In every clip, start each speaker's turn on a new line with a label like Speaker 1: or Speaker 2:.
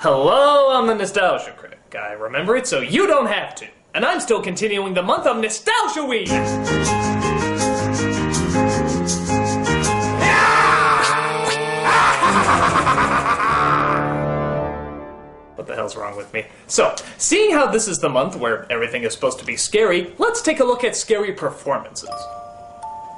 Speaker 1: Hello, I'm the Nostalgia Critic. I remember it so you don't have to. And I'm still continuing the month of Nostalgia Week! What the hell's wrong with me? So, seeing how this is the month where everything is supposed to be scary, let's take a look at scary performances.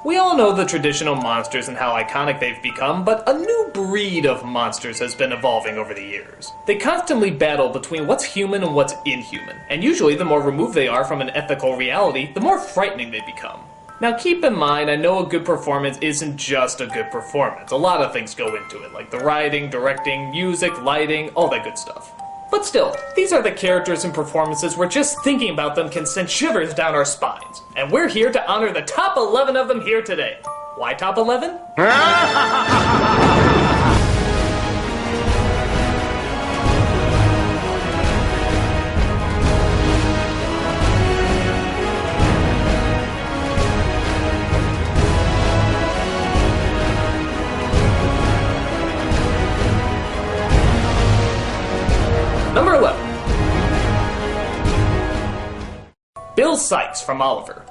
Speaker 1: We all know the traditional monsters and how iconic they've become, but a new breed of monsters has been evolving over the years. They constantly battle between what's human and what's inhuman, and usually the more removed they are from an ethical reality, the more frightening they become. Now keep in mind, I know a good performance isn't just a good performance. A lot of things go into it, like the writing, directing, music, lighting, all that good stuff. But still, these are the characters and performances where just thinking about them can send shivers down our spines. And we're here to honor the top 11 of them here today. Why top 11? Number 11. Bill Sikes from Oliver.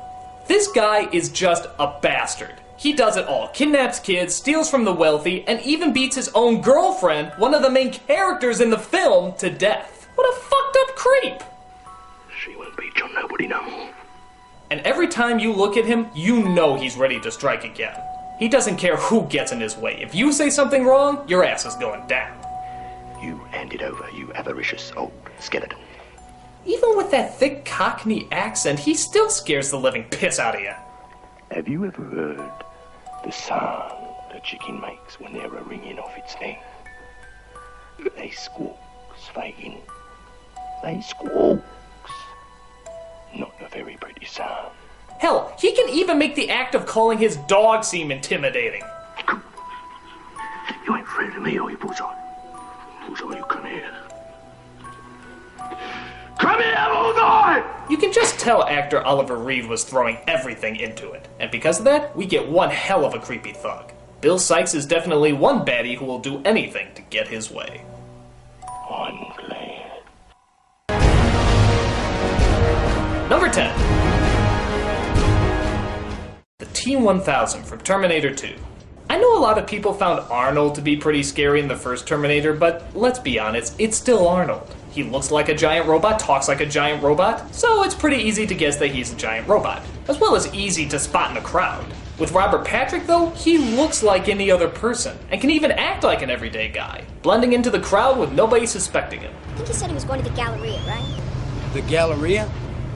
Speaker 1: This guy is just a bastard. He does it all. Kidnaps kids, steals from the wealthy, and even beats his own girlfriend, one of the main characters in the film, to death. What a fucked up creep!
Speaker 2: She won't beat on nobody no more.
Speaker 1: And every time you look at him, you know he's ready to strike again. He doesn't care who gets in his way. If you say something wrong, your ass is going down.
Speaker 2: You hand it over, you avaricious old skeleton.
Speaker 1: Even with that thick Cockney accent, he still scares the living piss out of you.
Speaker 2: Have you ever heard the sound a chicken makes when they're a-ringing off its nest? They squawks, Fagin. They squawks. Not a very pretty sound.
Speaker 1: Hell, he can even make the act of calling his dog seem intimidating.
Speaker 2: You ain't afraid of me, are you, Bullseye? Bullseye, you come here. Come here, Bullseye!
Speaker 1: You can just tell actor Oliver Reed was throwing everything into it. And because of that, we get one hell of a creepy thug. Bill Sikes is definitely one baddie who will do anything to get his way.
Speaker 2: I'm glad.
Speaker 1: Number 10. The T-1000 from Terminator 2. I know a lot of people found Arnold to be pretty scary in the first Terminator, but let's be honest, it's still Arnold. He looks like a giant robot, talks like a giant robot, so it's pretty easy to guess that he's a giant robot, as well as easy to spot in a crowd. With Robert Patrick though, he looks like any other person, and can even act like an everyday guy, blending into the crowd with nobody suspecting him.
Speaker 3: I think he said he was going to the Galleria, right?
Speaker 4: The Galleria?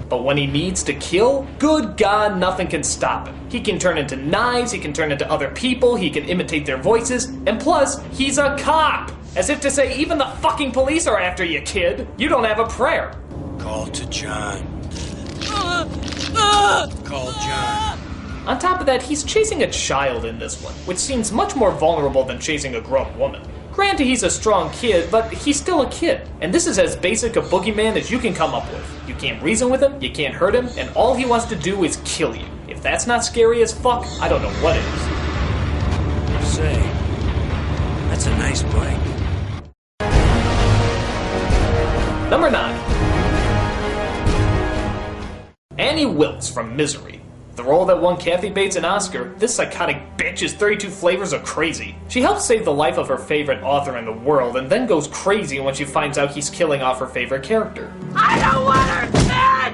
Speaker 1: But when he needs to kill, good God, nothing can stop him. He can turn into knives, he can turn into other people, he can imitate their voices, and plus, he's a cop! As if to say, even the fucking police are after you, kid. You don't have a prayer.
Speaker 4: Call to John. Call John.
Speaker 1: On top of that, he's chasing a child in this one, which seems much more vulnerable than chasing a grown woman. Granted, he's a strong kid, but he's still a kid. And this is as basic a boogeyman as you can come up with. You can't reason with him, you can't hurt him, and all he wants to do is kill you. If that's not scary as fuck, I don't know what is.
Speaker 4: Say, that's a nice break.
Speaker 1: Number 9. Annie Wilkes from Misery. The role that won Kathy Bates an Oscar, this psychotic bitch is 32 flavors of crazy. She helps save the life of her favorite author in the world and then goes crazy when she finds out he's killing off her favorite character.
Speaker 5: I don't want her dead!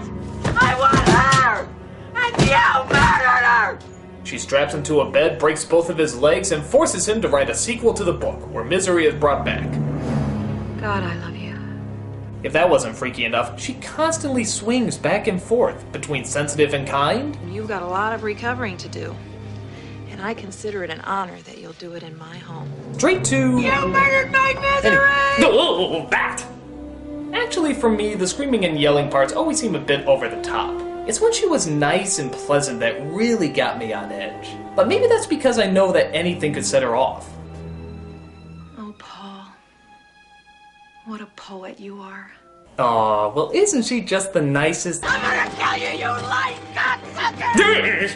Speaker 5: I want her! And you murdered her!
Speaker 1: She straps him to a bed, breaks both of his legs, and forces him to write a sequel to the book, where Misery is brought back.
Speaker 5: God, I love you.
Speaker 1: If that wasn't freaky enough, she constantly swings back and forth between sensitive and kind.
Speaker 5: You've got a lot of recovering to do. And I consider it an honor that you'll do it in my home.
Speaker 1: Straight to...
Speaker 5: You murdered my Misery!
Speaker 1: No, that! Actually, for me, the screaming and yelling parts always seem a bit over the top. It's when she was nice and pleasant that really got me on edge. But maybe that's because I know that anything could set her off.
Speaker 5: Oh, Paul. What a poet you are.
Speaker 1: Aw, well isn't she just the nicest—
Speaker 5: I'm gonna kill you, you lying cocksucker!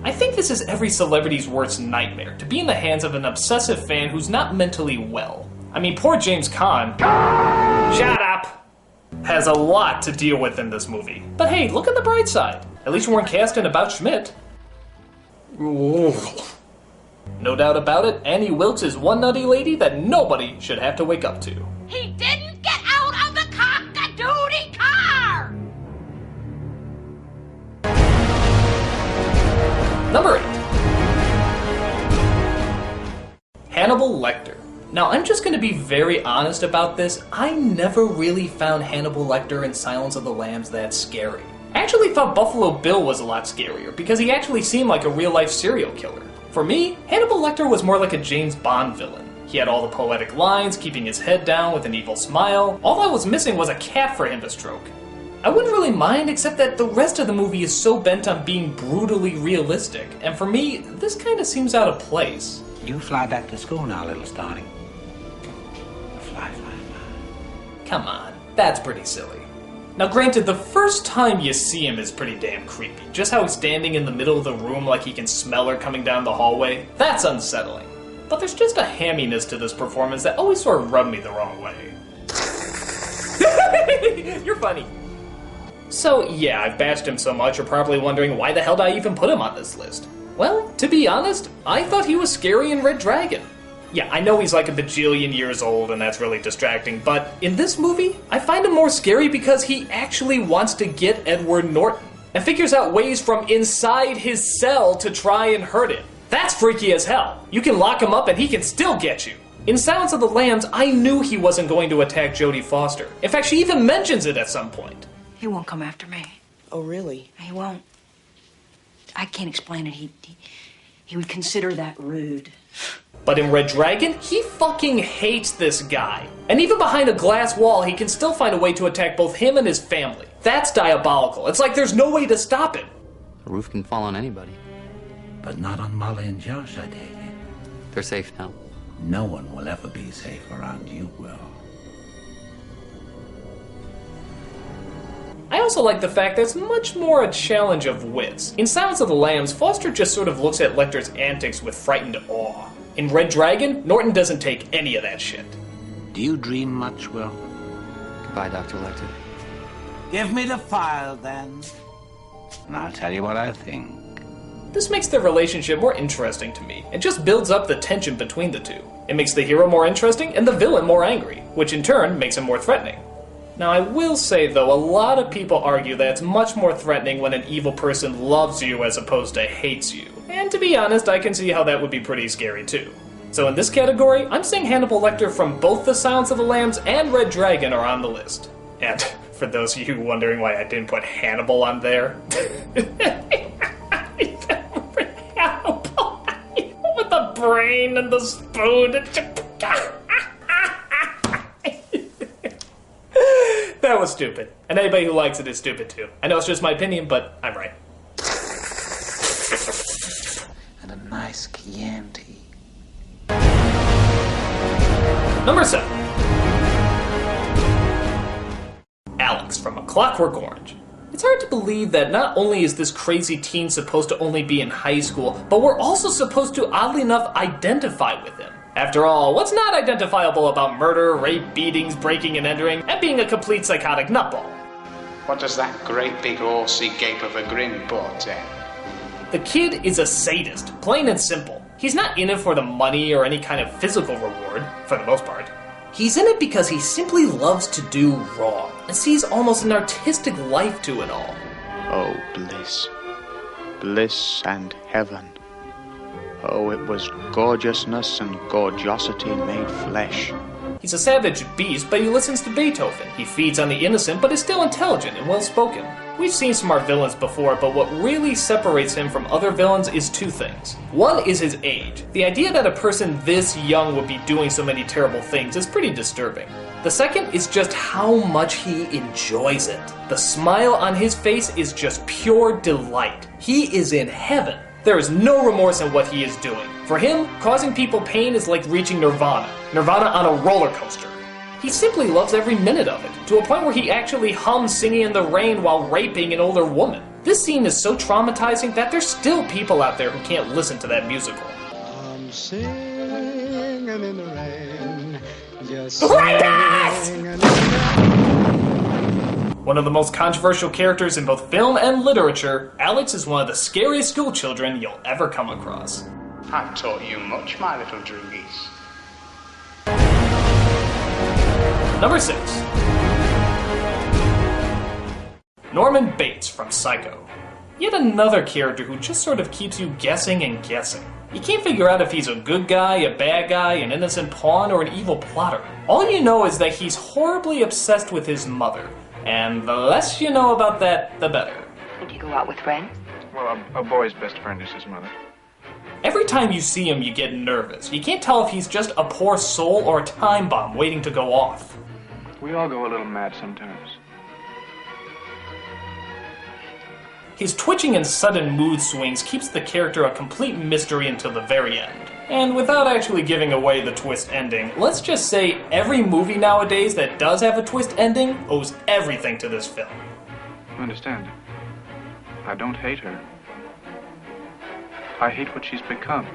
Speaker 1: I think this is every celebrity's worst nightmare, to be in the hands of an obsessive fan who's not mentally well. I mean, poor James Caan. Shut up! Has a lot to deal with in this movie. But hey, look at the bright side. At least you weren't cast in About Schmidt. Ooh. No doubt about it, Annie Wilkes is one nutty lady that nobody should have to wake up to.
Speaker 5: He didn't get out of the cock-a-doodle car!
Speaker 1: Number 8. Hannibal Lecter. Now, I'm just going to be very honest about this. I never really found Hannibal Lecter in Silence of the Lambs that scary. I actually thought Buffalo Bill was a lot scarier because he actually seemed like a real-life serial killer. For me, Hannibal Lecter was more like a James Bond villain. He had all the poetic lines, keeping his head down with an evil smile. All I was missing was a cat for him to stroke. I wouldn't really mind, except that the rest of the movie is so bent on being brutally realistic, and for me, this kind of seems out of place.
Speaker 6: You fly back to school now, little Starling. Fly.
Speaker 1: Come on, that's pretty silly. Now granted, the first time you see him is pretty damn creepy. Just how he's standing in the middle of the room like he can smell her coming down the hallway, that's unsettling. But there's just a hamminess to this performance that always sort of rubbed me the wrong way. You're funny. So yeah, I've bashed him so much, you're probably wondering why the hell did I even put him on this list? Well, to be honest, I thought he was scary in Red Dragon. Yeah, I know he's like a bajillion years old and that's really distracting, but in this movie, I find him more scary because he actually wants to get Edward Norton and figures out ways from inside his cell to try and hurt him. That's freaky as hell. You can lock him up and he can still get you. In Silence of the Lambs, I knew he wasn't going to attack Jodie Foster. In fact, she even mentions it at some point.
Speaker 7: He won't come after me.
Speaker 8: Oh, really?
Speaker 7: He won't. I can't explain it. He would consider that rude.
Speaker 1: But in Red Dragon, he fucking hates this guy. And even behind a glass wall, he can still find a way to attack both him and his family. That's diabolical. It's like there's no way to stop him.
Speaker 9: A roof can fall on anybody.
Speaker 6: But not on Molly and Josh, I take it.
Speaker 9: They're safe now.
Speaker 6: No one will ever be safe around you, Will.
Speaker 1: I also like the fact that it's much more a challenge of wits. In Silence of the Lambs, Foster just sort of looks at Lecter's antics with frightened awe. In Red Dragon, Norton doesn't take any of that shit.
Speaker 6: Do you dream much, Will?
Speaker 9: Goodbye, Dr. Lecter.
Speaker 6: Give me the file, then. And I'll tell you what I think.
Speaker 1: This makes their relationship more interesting to me, and just builds up the tension between the two. It makes the hero more interesting and the villain more angry, which in turn makes him more threatening. Now I will say though, a lot of people argue that it's much more threatening when an evil person loves you as opposed to hates you. And to be honest, I can see how that would be pretty scary too. So in this category, I'm saying Hannibal Lecter from both The Silence of the Lambs and Red Dragon are on the list. And for those of you wondering why I didn't put Hannibal on there, Hannibal with the brain and the spoon. That was stupid. And anybody who likes it is stupid too. I know it's just my opinion, but I'm right.
Speaker 6: And a nice Chianti.
Speaker 1: Number 7. Alex from A Clockwork Orange. It's hard to believe that not only is this crazy teen supposed to only be in high school, but we're also supposed to, oddly enough, identify with him. After all, what's not identifiable about murder, rape, beatings, breaking and entering, and being a complete psychotic nutball?
Speaker 10: What does that great big horsey gape of a grin portend?
Speaker 1: The kid is a sadist, plain and simple. He's not in it for the money or any kind of physical reward, for the most part. He's in it because he simply loves to do wrong, and sees almost an artistic life to it all.
Speaker 10: Oh, bliss. Bliss and heaven. Oh, it was gorgeousness and gorgeosity made flesh.
Speaker 1: He's a savage beast, but he listens to Beethoven. He feeds on the innocent, but is still intelligent and well-spoken. We've seen some of our villains before, but what really separates him from other villains is two things. One is his age. The idea that a person this young would be doing so many terrible things is pretty disturbing. The second is just how much he enjoys it. The smile on his face is just pure delight. He is in heaven. There is no remorse in what he is doing. For him, causing people pain is like reaching nirvana. Nirvana on a roller coaster. He simply loves every minute of it, to a point where he actually hums Singing in the Rain while raping an older woman. This scene is so traumatizing that there's still people out there who can't listen to that musical.
Speaker 11: I'm singing in the rain,
Speaker 1: One of the most controversial characters in both film and literature, Alex is one of the scariest schoolchildren you'll ever come across.
Speaker 10: I've taught you much, my little droogies.
Speaker 1: Number 6. Norman Bates from Psycho. Yet another character who just sort of keeps you guessing and guessing. You can't figure out if he's a good guy, a bad guy, an innocent pawn, or an evil plotter. All you know is that he's horribly obsessed with his mother, and the less you know about that, the better.
Speaker 7: Did you go out with friends?
Speaker 8: Well, a boy's best friend is his mother.
Speaker 1: Every time you see him, you get nervous. You can't tell if he's just a poor soul or a time bomb waiting to go off.
Speaker 8: We all go a little mad sometimes.
Speaker 1: His twitching and sudden mood swings keeps the character a complete mystery until the very end. And without actually giving away the twist ending, let's just say every movie nowadays that does have a twist ending owes everything to this film.
Speaker 8: You understand? I don't hate her. I hate what she's become.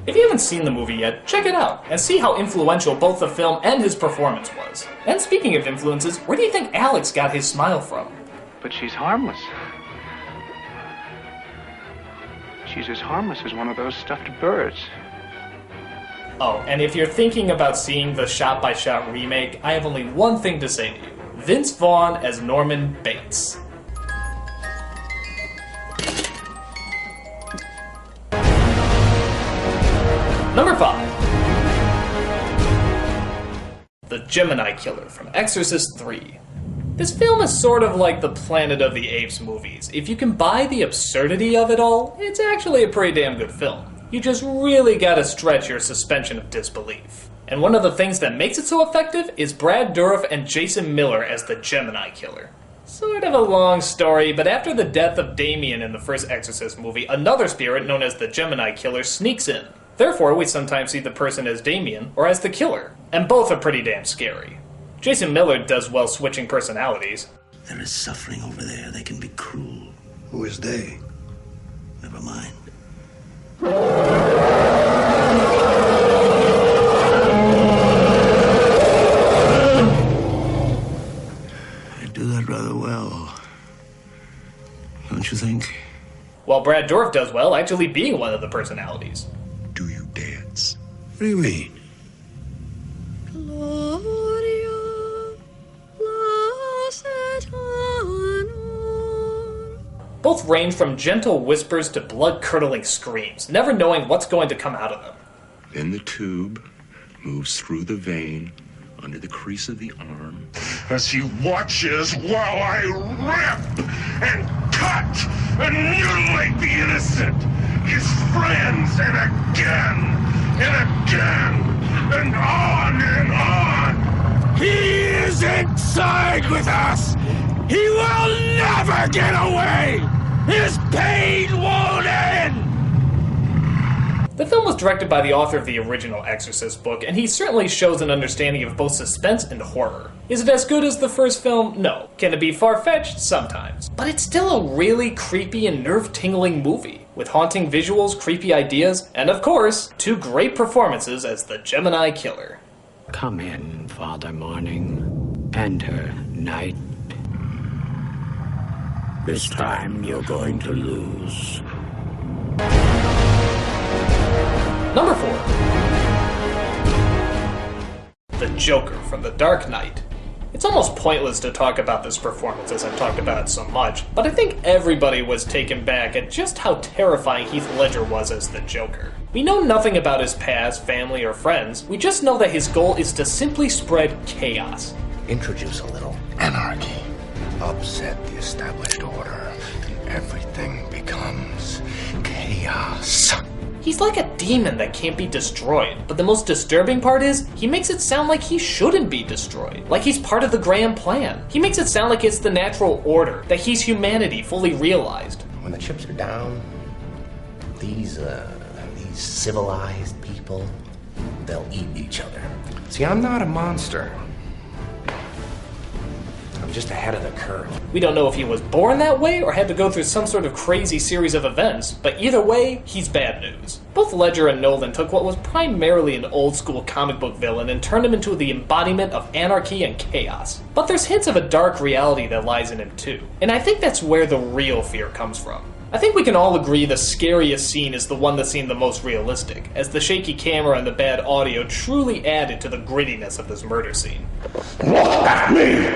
Speaker 1: If you haven't seen the movie yet, check it out and see how influential both the film and his performance was. And speaking of influences, where do you think Alex got his smile from?
Speaker 8: But she's harmless. She's as harmless as one of those stuffed birds.
Speaker 1: Oh, and if you're thinking about seeing the shot-by-shot remake, I have only one thing to say to you. Vince Vaughn as Norman Bates. Number 5. The Gemini Killer from Exorcist 3. This film is sort of like the Planet of the Apes movies. If you can buy the absurdity of it all, it's actually a pretty damn good film. You just really gotta stretch your suspension of disbelief. And one of the things that makes it so effective is Brad Dourif and Jason Miller as the Gemini Killer. Sort of a long story, but after the death of Damien in the first Exorcist movie, another spirit known as the Gemini Killer sneaks in. Therefore, we sometimes see the person as Damien or as the killer, and both are pretty damn scary. Jason Miller does well switching personalities.
Speaker 11: There is suffering over there. They can be cruel. Who is they? Never mind. I do that rather well. Don't you think?
Speaker 1: While Brad Dourif does well actually being one of the personalities.
Speaker 11: Do you dance? What do you mean?
Speaker 1: Both range from gentle whispers to blood-curdling screams, never knowing what's going to come out of them.
Speaker 2: Then the tube moves through the vein under the crease of the arm as he watches while I rip and cut and mutilate the innocent, his friends, and again and again and on and on. He is inside with us. He will never get away. His pain won't end.
Speaker 1: The film was directed by the author of the original Exorcist book, and he certainly shows an understanding of both suspense and horror. Is it as good as the first film? No. Can it be far-fetched? Sometimes. But it's still a really creepy and nerve-tingling movie, with haunting visuals, creepy ideas, and of course, 2 great performances as the Gemini Killer.
Speaker 12: Come in, Father Morning. Enter, Night. This time you're going to lose.
Speaker 1: Number 4. The Joker from The Dark Knight. It's almost pointless to talk about this performance as I've talked about it so much, but I think everybody was taken back at just how terrifying Heath Ledger was as the Joker. We know nothing about his past, family, or friends. We just know that his goal is to simply spread chaos.
Speaker 2: Introduce a little anarchy. Upset the established order, and everything becomes chaos.
Speaker 1: He's like a demon that can't be destroyed, but the most disturbing part is, he makes it sound like he shouldn't be destroyed, like he's part of the grand plan. He makes it sound like it's the natural order, that he's humanity fully realized.
Speaker 2: When the chips are down, these civilized people, they'll eat each other. See, I'm not a monster. I'm
Speaker 13: just ahead of the curve.
Speaker 1: We don't know if he was born that way or had to go through some sort of crazy series of events, but either way, he's bad news. Both Ledger and Nolan took what was primarily an old-school comic book villain and turned him into the embodiment of anarchy and chaos. But there's hints of a dark reality that lies in him too, and I think that's where the real fear comes from. I think we can all agree the scariest scene is the one that seemed the most realistic, as the shaky camera and the bad audio truly added to the grittiness of this murder scene.
Speaker 2: Look at me!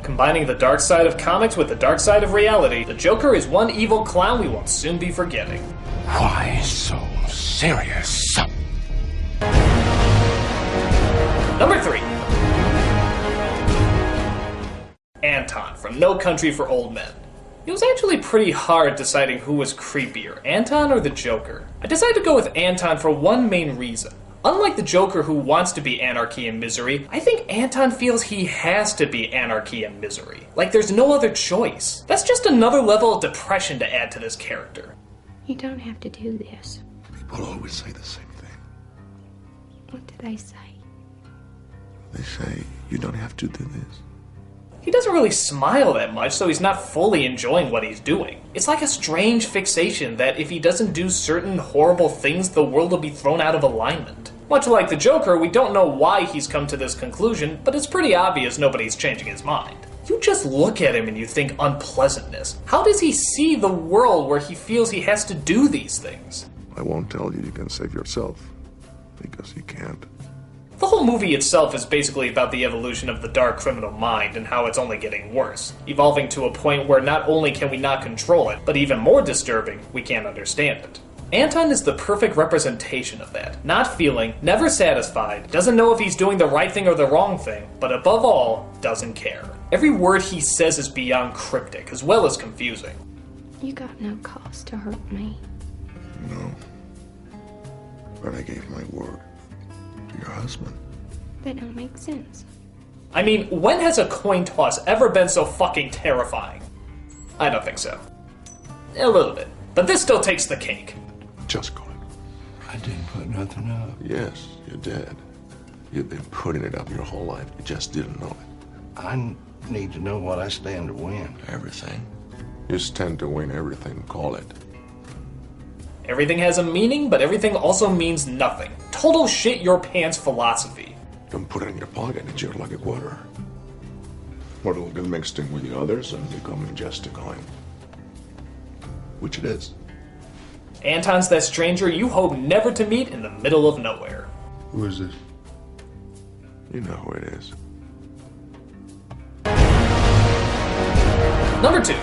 Speaker 1: Combining the dark side of comics with the dark side of reality, the Joker is one evil clown we won't soon be forgetting.
Speaker 2: Why so serious?
Speaker 1: Number 3. Anton from No Country for Old Men. It was actually pretty hard deciding who was creepier, Anton or the Joker. I decided to go with Anton for one main reason. Unlike the Joker who wants to be anarchy and misery, I think Anton feels he has to be anarchy and misery. Like there's no other choice. That's just another level of depression to add to this character.
Speaker 3: You don't have to do this.
Speaker 11: People always say the same thing.
Speaker 3: What do they say?
Speaker 11: They say, you don't have to do this.
Speaker 1: He doesn't really smile that much, so he's not fully enjoying what he's doing. It's like a strange fixation that if he doesn't do certain horrible things, the world will be thrown out of alignment. Much like the Joker, we don't know why he's come to this conclusion, but it's pretty obvious nobody's changing his mind. You just look at him and you think unpleasantness. How does he see the world where he feels he has to do these things?
Speaker 11: I won't tell you you can save yourself, because you can't.
Speaker 1: The whole movie itself is basically about the evolution of the dark criminal mind and how it's only getting worse, evolving to a point where not only can we not control it, but even more disturbing, we can't understand it. Anton is the perfect representation of that. Not feeling, never satisfied, doesn't know if he's doing the right thing or the wrong thing, but above all, doesn't care. Every word he says is beyond cryptic, as well as confusing.
Speaker 3: You got no cause to hurt me.
Speaker 11: No. But I gave my word. Your husband.
Speaker 3: That don't make sense.
Speaker 1: I mean, when has a coin toss ever been so fucking terrifying? I don't think so. A little bit. But this still takes the cake.
Speaker 11: Just call it.
Speaker 2: I didn't put nothing up.
Speaker 11: Yes, you did. You've been putting it up your whole life. You just didn't know it.
Speaker 2: I need to know what I stand to win.
Speaker 11: Everything. You stand to win everything. Call it.
Speaker 1: Everything has a meaning, but everything also means nothing. Total shit your pants philosophy.
Speaker 11: Don't put it in your pocket. It's your like a quarter. Or it'll get mixed in with the others and become just a coin. Which it is.
Speaker 1: Anton's that stranger you hope never to meet in the middle of nowhere.
Speaker 11: Who is this? You know who it is.
Speaker 1: Number 2.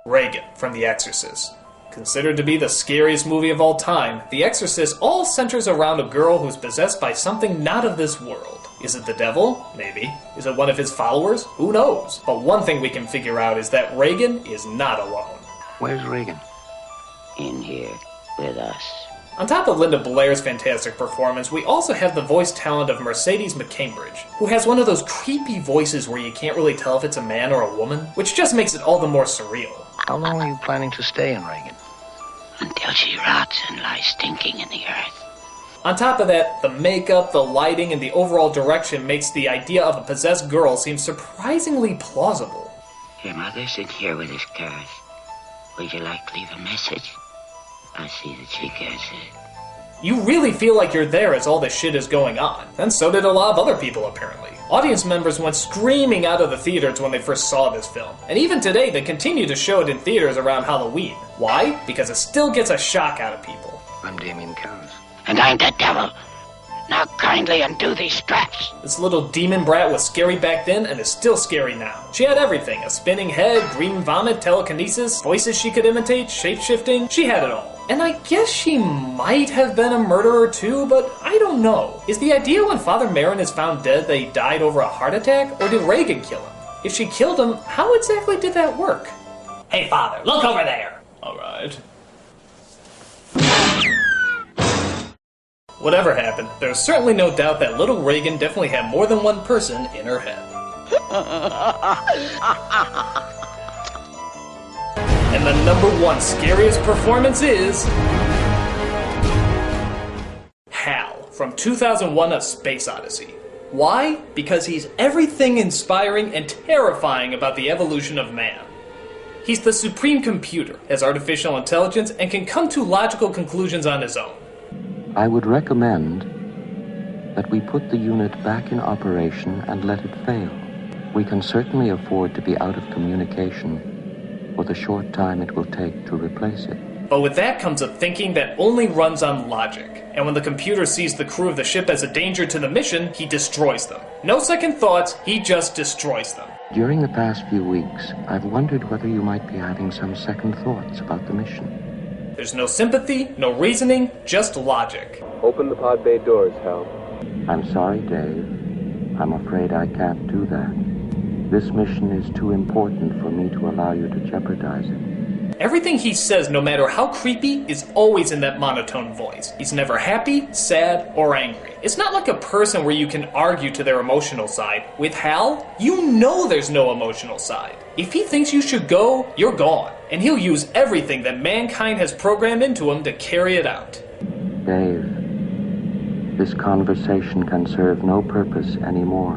Speaker 1: Reagan from The Exorcist. Considered to be the scariest movie of all time, The Exorcist all centers around a girl who's possessed by something not of this world. Is it the devil? Maybe. Is it one of his followers? Who knows? But one thing we can figure out is that Reagan is not alone.
Speaker 2: Where's Reagan?
Speaker 14: In here with us.
Speaker 1: On top of Linda Blair's fantastic performance, we also have the voice talent of Mercedes McCambridge, who has one of those creepy voices where you can't really tell if it's a man or a woman, which just makes it all the more surreal.
Speaker 2: How long are you planning to stay in Reagan?
Speaker 14: Until she rots and lies stinking in the earth.
Speaker 1: On top of that, the makeup, the lighting, and the overall direction makes the idea of a possessed girl seem surprisingly plausible.
Speaker 14: Your mother's in here with us, Gareth. Would you like to leave a message? I'll see that she gets it.
Speaker 1: You really feel like you're there as all this shit is going on, and so did a lot of other people apparently. Audience members went screaming out of the theaters when they first saw this film, and even today they continue to show it in theaters around Halloween. Why? Because it still gets a shock out of people.
Speaker 2: I'm Damien Counts.
Speaker 14: And I'm the devil. Now kindly undo these straps.
Speaker 1: This little demon brat was scary back then and is still scary now. She had everything: a spinning head, green vomit, telekinesis, voices she could imitate, shape-shifting. She had it all. And I guess she might have been a murderer too, but I don't know. Is the idea when Father Merrin is found dead that he died over a heart attack, or did Reagan kill him? If she killed him, how exactly did that work? Hey Father, look over there! Alright. Whatever happened, there's certainly no doubt that little Reagan definitely had more than one person in her head. And the #1 scariest performance is... from 2001: A Space Odyssey. Why? Because he's everything inspiring and terrifying about the evolution of man. He's the supreme computer, has artificial intelligence, and can come to logical conclusions on his own.
Speaker 13: I would recommend that we put the unit back in operation and let it fail. We can certainly afford to be out of communication for the short time it will take to replace it.
Speaker 1: But with that comes a thinking that only runs on logic, and when the computer sees the crew of the ship as a danger to the mission, he destroys them. No second thoughts, he just destroys them.
Speaker 13: During the past few weeks, I've wondered whether you might be having some second thoughts about the mission.
Speaker 1: There's no sympathy, no reasoning, just logic.
Speaker 15: Open the pod bay doors, Hal.
Speaker 13: I'm sorry, Dave. I'm afraid I can't do that. This mission is too important for me to allow you to jeopardize it.
Speaker 1: Everything he says, no matter how creepy, is always in that monotone voice. He's never happy, sad, or angry. It's not like a person where you can argue to their emotional side. With Hal, you know there's no emotional side. If he thinks you should go, you're gone. And he'll use everything that mankind has programmed into him to carry it out.
Speaker 13: Dave, this conversation can serve no purpose anymore.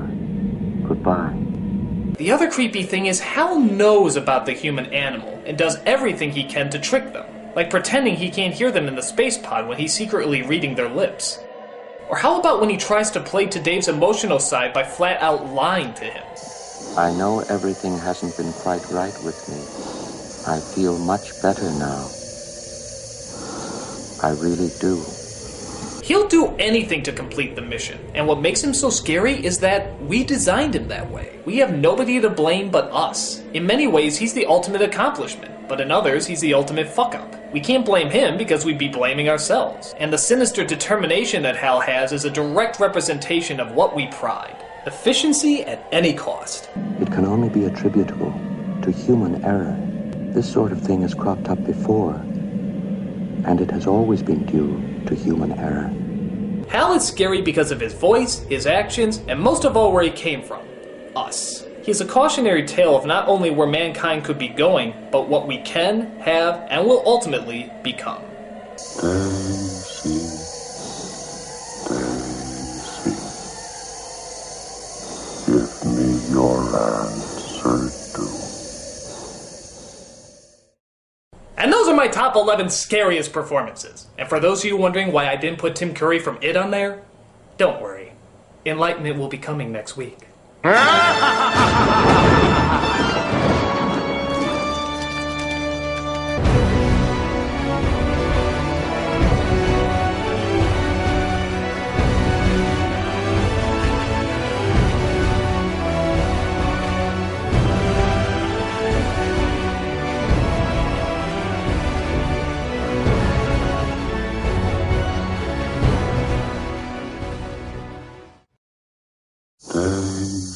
Speaker 13: Goodbye.
Speaker 1: The other creepy thing is Hal knows about the human animal and does everything he can to trick them, like pretending he can't hear them in the space pod when he's secretly reading their lips. Or how about when he tries to play to Dave's emotional side by flat out lying to him?
Speaker 13: I know everything hasn't been quite right with me. I feel much better now. I really do.
Speaker 1: He'll do anything to complete the mission, and what makes him so scary is that we designed him that way. We have nobody to blame but us. In many ways, he's the ultimate accomplishment, but in others, he's the ultimate fuck-up. We can't blame him because we'd be blaming ourselves. And the sinister determination that Hal has is a direct representation of what we pride. Efficiency at any cost.
Speaker 13: It can only be attributable to human error. This sort of thing has cropped up before, and it has always been due to human error.
Speaker 1: Hal is scary because of his voice, his actions, and most of all where he came from. Us. He is a cautionary tale of not only where mankind could be going, but what we can, have, and will ultimately become.
Speaker 11: Daisy, Daisy, give me your answer too.
Speaker 1: And those are my top 11 scariest performances. And for those of you wondering why I didn't put Tim Curry from It on there, don't worry. Enlightenment will be coming next week.
Speaker 11: Daisy.